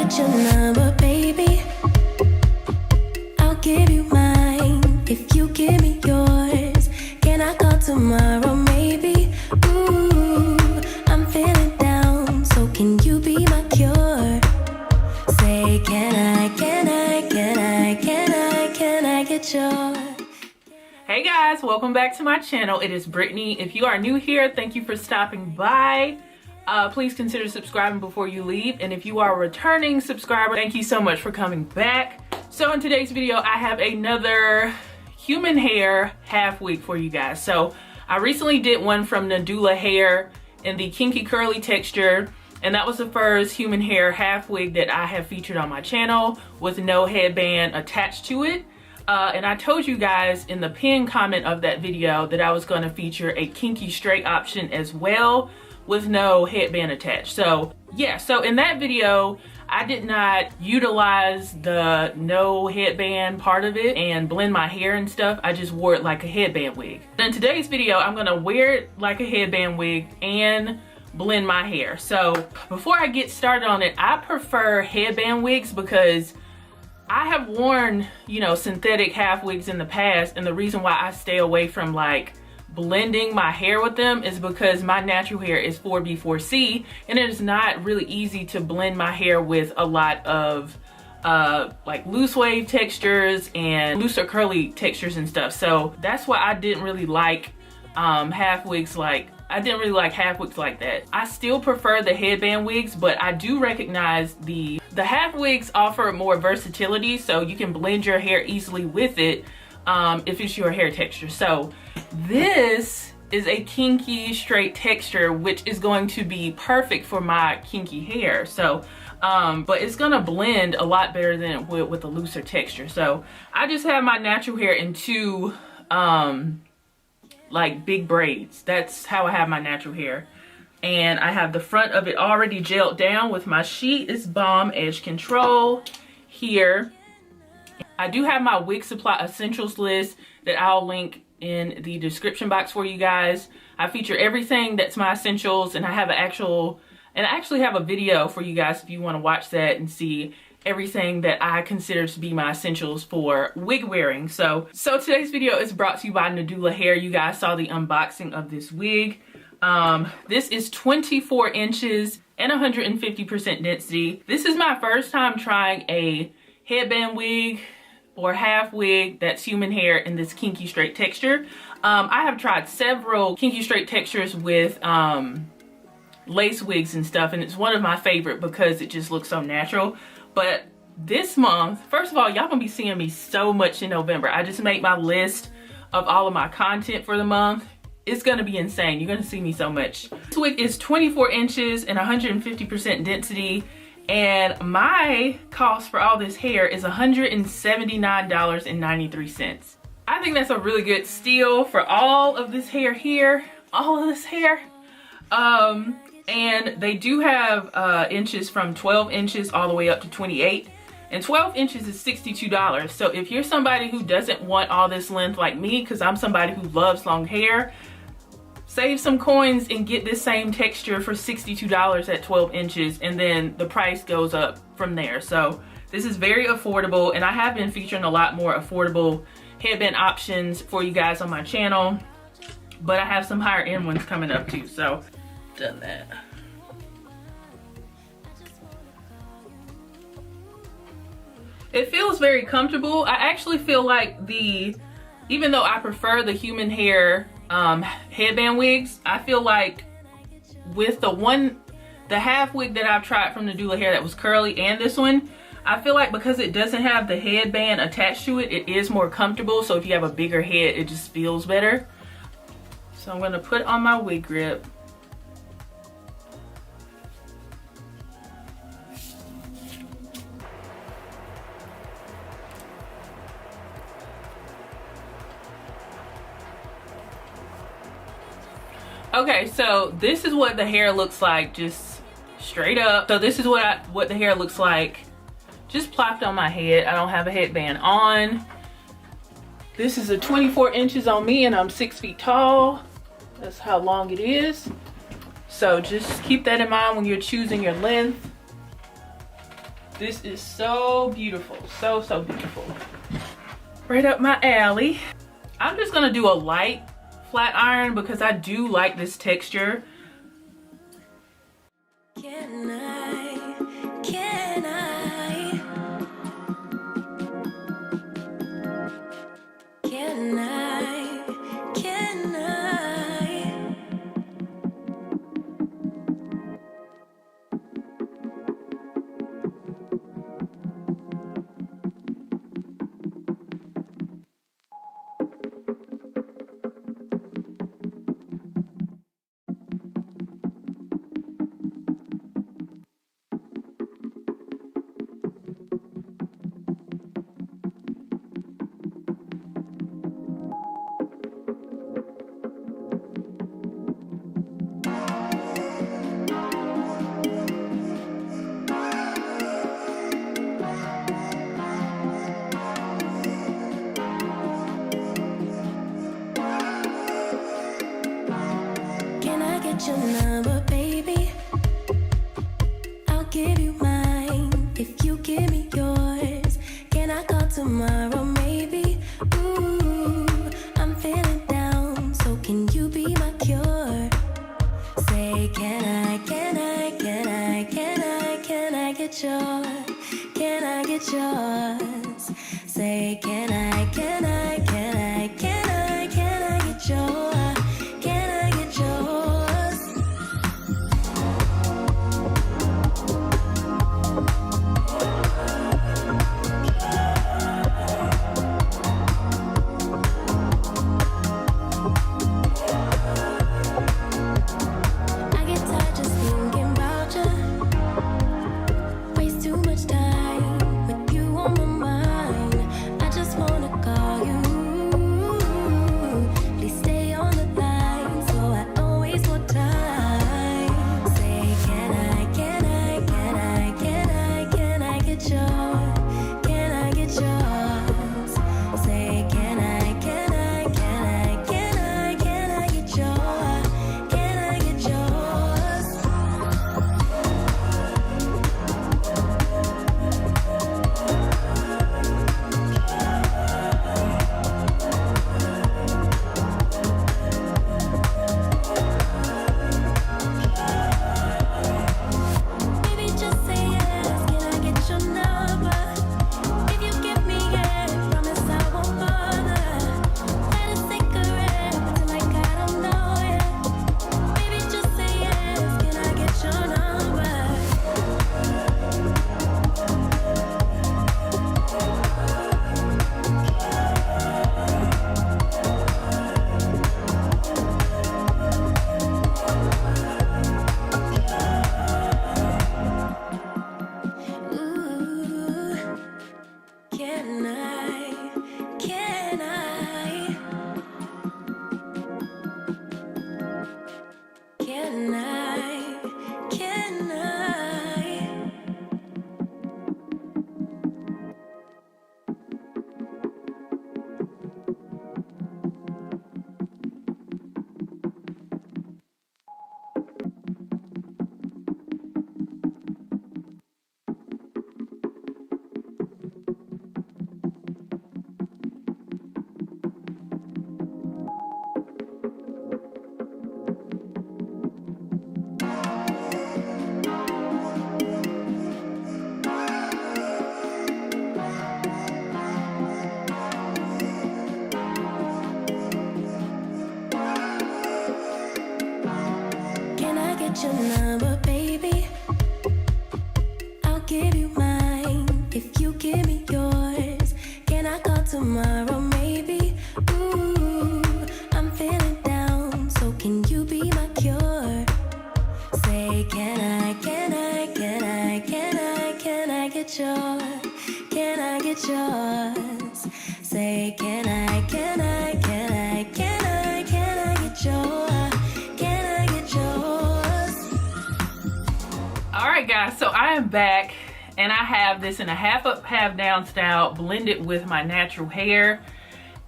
get your number, baby? I'll give you mine if you give me yours. Can I call tomorrow, maybe? Ooh, I'm feeling down, so can you be my cure? Say, can I get your... Hey guys, welcome back to my channel. It is Brittany. If you are new here, thank you for stopping by. Please consider subscribing before you leave. And if you are a returning subscriber, thank you so much for coming back. So in today's video, I have another human hair half wig for you guys. So I recently did one from Nadula hair in the kinky curly texture. And that was the first human hair half wig that I have featured on my channel with no headband attached to it. And I told you guys in the pinned comment of that video that I was going to feature a kinky straight option as well with no headband attached. So yeah, so in that video, I did not utilize the no headband part of it and blend my hair and stuff. I just wore it like a headband wig. In today's video, I'm going to wear it like a headband wig and blend my hair. So before I get started on it, I prefer headband wigs because I have worn, you know, synthetic half wigs in the past, and the reason why I stay away from like blending my hair with them is because my natural hair is 4B4C, and it is not really easy to blend my hair with a lot of like loose wave textures and looser curly textures and stuff. So that's why I didn't really like half wigs like that. I still prefer the headband wigs, but I do recognize the half wigs offer more versatility, so you can blend your hair easily with it if it's your hair texture. So this is a kinky straight texture, which is going to be perfect for my kinky hair. So but it's gonna blend a lot better than it would with a looser texture. So I just have my natural hair in two like big braids. That's how I have my natural hair. And I have the front of it already gelled down with my Sheet is Bomb Edge Control here. I do have my wig supply essentials list that I'll link in the description box for you guys. I feature everything that's my essentials, and I actually have a video for you guys if you want to watch that and see everything that I consider to be my essentials for wig wearing. So today's video is brought to you by Nadula Hair. You guys saw the unboxing of this wig. This is 24 inches and 150% density. This is my first time trying a headband wig or half wig that's human hair in this kinky straight texture. I have tried several kinky straight textures with lace wigs and stuff, and it's one of my favorite because it just looks so natural. But this month, first of all, y'all gonna be seeing me so much in November. I just made my list of all of my content for the month. It's gonna be insane. You're gonna see me so much. This wig is 24 inches and 150% density. And my cost for all this hair is $179.93. I think that's a really good steal for all of this hair here. All of this hair. And they do have inches from 12 inches all the way up to 28. And 12 inches is $62. So if you're somebody who doesn't want all this length like me, because I'm somebody who loves long hair, save some coins and get this same texture for $62 at 12 inches. And then the price goes up from there. So this is very affordable. And I have been featuring a lot more affordable headband options for you guys on my channel. But I have some higher end ones coming up too. So done that. It feels very comfortable. I actually feel like even though I prefer the human hair headband wigs, I feel like with the half wig that I've tried from Nadula Hair that was curly and this one, I feel like because it doesn't have the headband attached to it, it is more comfortable. So if you have a bigger head, it just feels better. So I'm gonna put on my wig grip. Okay, so this is what the hair looks like, just straight up. So this is what the hair looks like just plopped on my head. I don't have a headband on. This is a 24 inches on me, and I'm 6 feet tall. That's how long it is. So just keep that in mind when you're choosing your length. This is so beautiful, so beautiful. Right up my alley. I'm just gonna do a light flat iron because I do like this texture. Can I get your number, baby? I'll give you mine if you give me yours. Can I call tomorrow, maybe? Ooh, I'm feeling down, so can you be my cure? Say, can I get yours? Can I get yours? Say, can I get yours? Your number, baby. I'll give you mine if you give me yours. Can I call tomorrow, maybe? Ooh, I'm feeling down, so can you be my cure? Say, can I get yours? Can I get yours? Say, can I get yours? Alright guys, so I am back and I have this in a half up, half down style blended with my natural hair,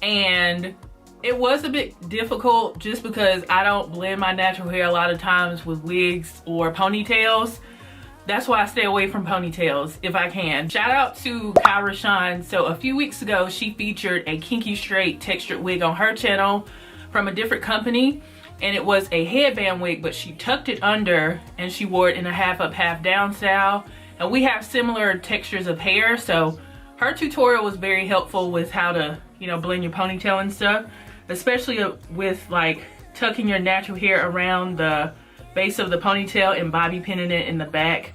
and it was a bit difficult just because I don't blend my natural hair a lot of times with wigs or ponytails. That's why I stay away from ponytails if I can. Shout out to Kyra Shine. So a few weeks ago, she featured a kinky straight textured wig on her channel from a different company. And it was a headband wig, but she tucked it under and she wore it in a half up, half down style. And we have similar textures of hair. So her tutorial was very helpful with how to, you know, blend your ponytail and stuff. Especially with like tucking your natural hair around the base of the ponytail and bobby pinning it in the back.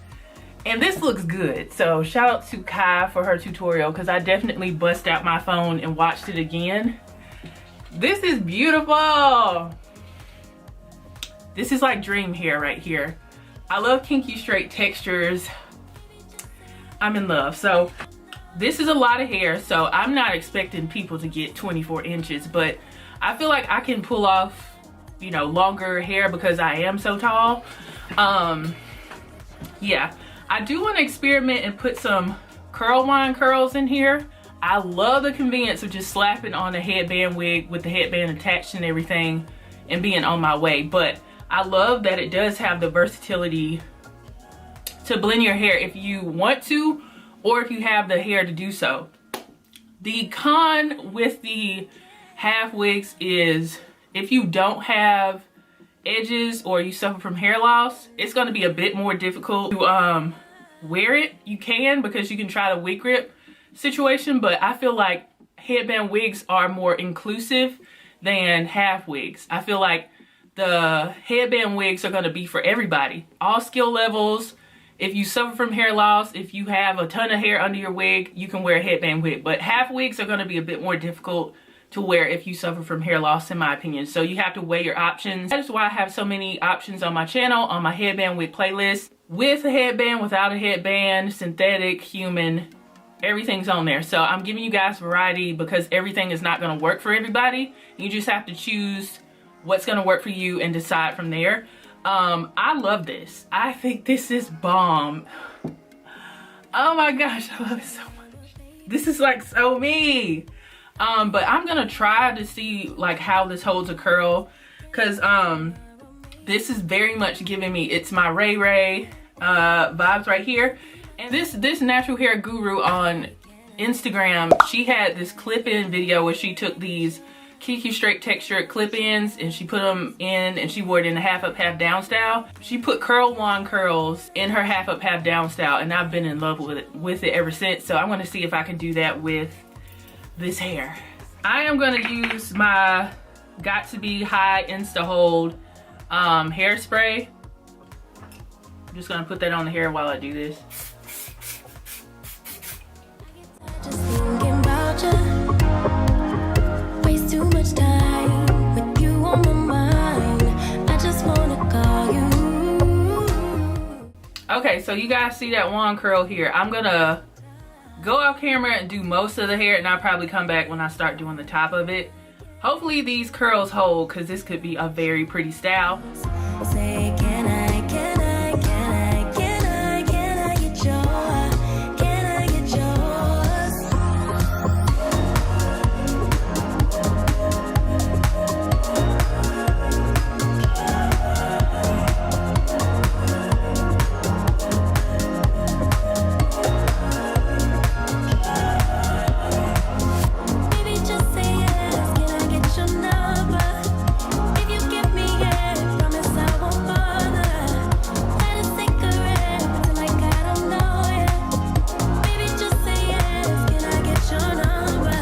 And this looks good. So shout out to Kai for her tutorial, because I definitely bust out my phone and watched it again. This is beautiful. This is like dream hair right here. I love kinky straight textures. I'm in love. So this is a lot of hair, so I'm not expecting people to get 24 inches, but I feel like I can pull off, you know, longer hair because I am so tall. Yeah. I do want to experiment and put some curl wine curls in here. I love the convenience of just slapping on a headband wig with the headband attached and everything and being on my way. But I love that it does have the versatility to blend your hair if you want to, or if you have the hair to do so. The con with the half wigs is if you don't have edges or you suffer from hair loss, it's going to be a bit more difficult to wear it. You can, because you can try the wig grip situation, but I feel like headband wigs are more inclusive than half wigs. I feel like the headband wigs are going to be for everybody, all skill levels. If you suffer from hair loss, if you have a ton of hair under your wig, you can wear a headband wig. But half wigs are going to be a bit more difficult to wear if you suffer from hair loss, in my opinion. So you have to weigh your options. That is why I have so many options on my channel, on my headband wig playlist. With a headband, without a headband, synthetic, human, everything's on there. So I'm giving you guys variety because everything is not going to work for everybody. You just have to choose what's going to work for you and decide from there. I love this. I think this is bomb. Oh my gosh, I love it so much. This is like so me. But I'm gonna try to see like how this holds a curl, because this is very much giving me It's My Ray Ray vibes right here. And this natural hair guru on Instagram, she had this clip-in video where she took these kinky straight textured clip-ins and she put them in and she wore it in a half up, half down style. She put curl wand curls in her half up, half down style, and I've been in love with it ever since. So I want to see if I can do that with this hair. I am going to use my Got To Be High Insta Hold hairspray. I'm just going to put that on the hair while I do this. Just thinking about you. Waste too much time with you on my mind. I just wanna call you. Okay, so you guys see that wand curl here. I'm gonna go off camera and do most of the hair, and I'll probably come back when I start doing the top of it. Hopefully these curls hold, because this could be a very pretty style. Say, can I get yours? Can I get yours? Baby, just say yes. Can I get your number? If you give me yes, promise I won't bother. That is secret, till like I don't know yet. Baby, just say yes. Can I get your number?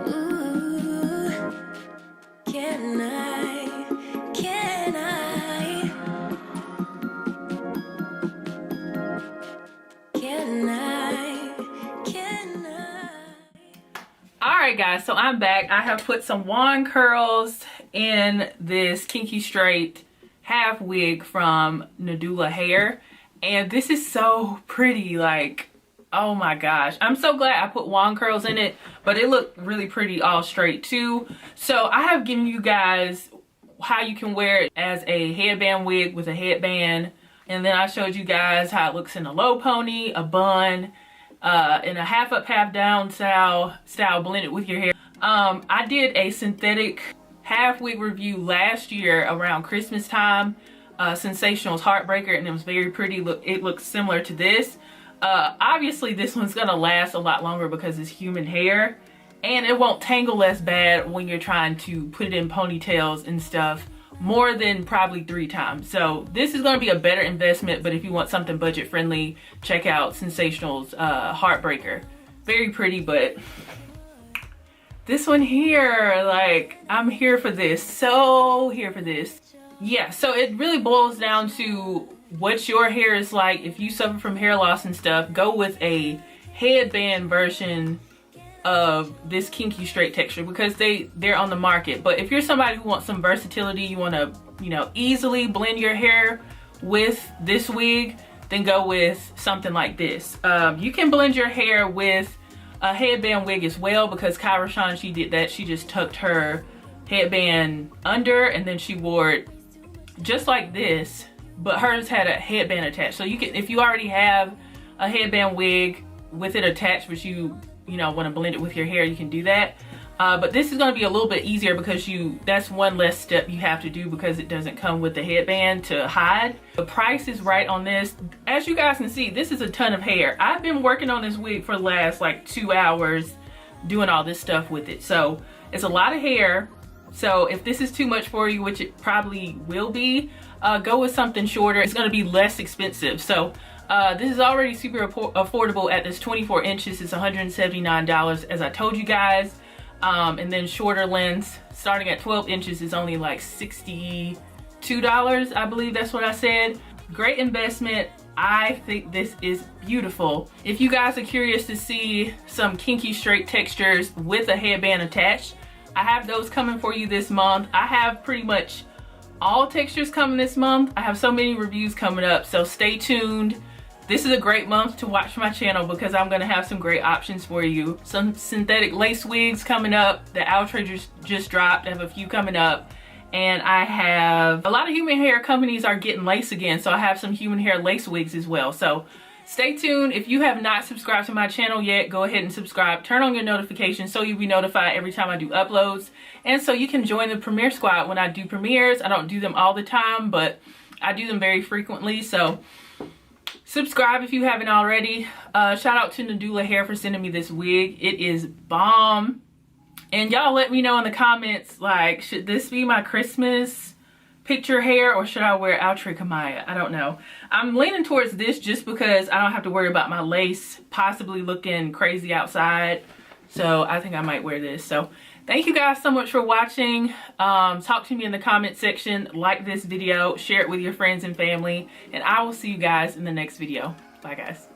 Ooh, can I? Can I? Can I? Can I? Alright guys, so I'm back. I have put some wand curls in this kinky straight half wig from Nadula hair, and this is so pretty. Like, oh my gosh, I'm so glad I put wand curls in it, but it looked really pretty all straight too. So I have given you guys how you can wear it as a headband wig with a headband, And then I showed you guys how it looks in a low pony, a bun, in a half up, half down style blended with your hair. I did a synthetic half wig review last year around Christmas time, Sensational's Heartbreaker, and it was very pretty. It looks similar to this. Obviously this one's gonna last a lot longer because it's human hair, and it won't tangle as bad when you're trying to put it in ponytails and stuff more than probably 3 times. So this is going to be a better investment, but if you want something budget friendly, check out Sensational's Heartbreaker. Very pretty, but this one here, like, I'm here for this. So here for this. Yeah, so it really boils down to what your hair is like. If you suffer from hair loss and stuff, go with a headband version of this Kinky straight texture because they're on the market. But if you're somebody who wants some versatility, you want to, you know, easily blend your hair with this wig, then go with something like this. You can blend your hair with a headband wig as well, because Kyra Sean, she did that. She just tucked her headband under and then she wore it just like this, but hers had a headband attached. So you can, if you already have a headband wig with it attached, but you know, want to blend it with your hair, you can do that. But this is going to be a little bit easier because that's one less step you have to do because it doesn't come with the headband to hide. The price is right on this. As you guys can see, this is a ton of hair. I've been working on this wig for the last like 2 hours doing all this stuff with it. So it's a lot of hair. So if this is too much for you, which it probably will be, go with something shorter. It's going to be less expensive. So this is already super affordable at this 24 inches. It's $179, as I told you guys. And then shorter lengths, starting at 12 inches, is only like $62, I believe that's what I said. Great investment. I think this is beautiful. If you guys are curious to see some Kinky straight textures with a headband attached, I have those coming for you this month. I have pretty much all textures coming this month. I have so many reviews coming up, so stay tuned. This is a great month to watch my channel because I'm going to have some great options for you. Some synthetic lace wigs coming up. The outrage just dropped. I have a few coming up. And I have a lot of human hair companies are getting lace again. So I have some human hair lace wigs as well. So stay tuned. If you have not subscribed to my channel yet, go ahead and subscribe. Turn on your notifications so you'll be notified every time I do uploads. And so you can join the premiere squad when I do premieres. I don't do them all the time, but I do them very frequently. So subscribe if you haven't already. Shout out to Nadula Hair for sending me this wig. It is bomb. And y'all let me know in the comments, like, should this be my Christmas picture hair or should I wear Outre Kamaya? I don't know. I'm leaning towards this just because I don't have to worry about my lace possibly looking crazy outside. So I think I might wear this. So thank you guys so much for watching. Talk to me in the comment section. Like this video, share it with your friends and family, and I will see you guys in the next video. Bye guys.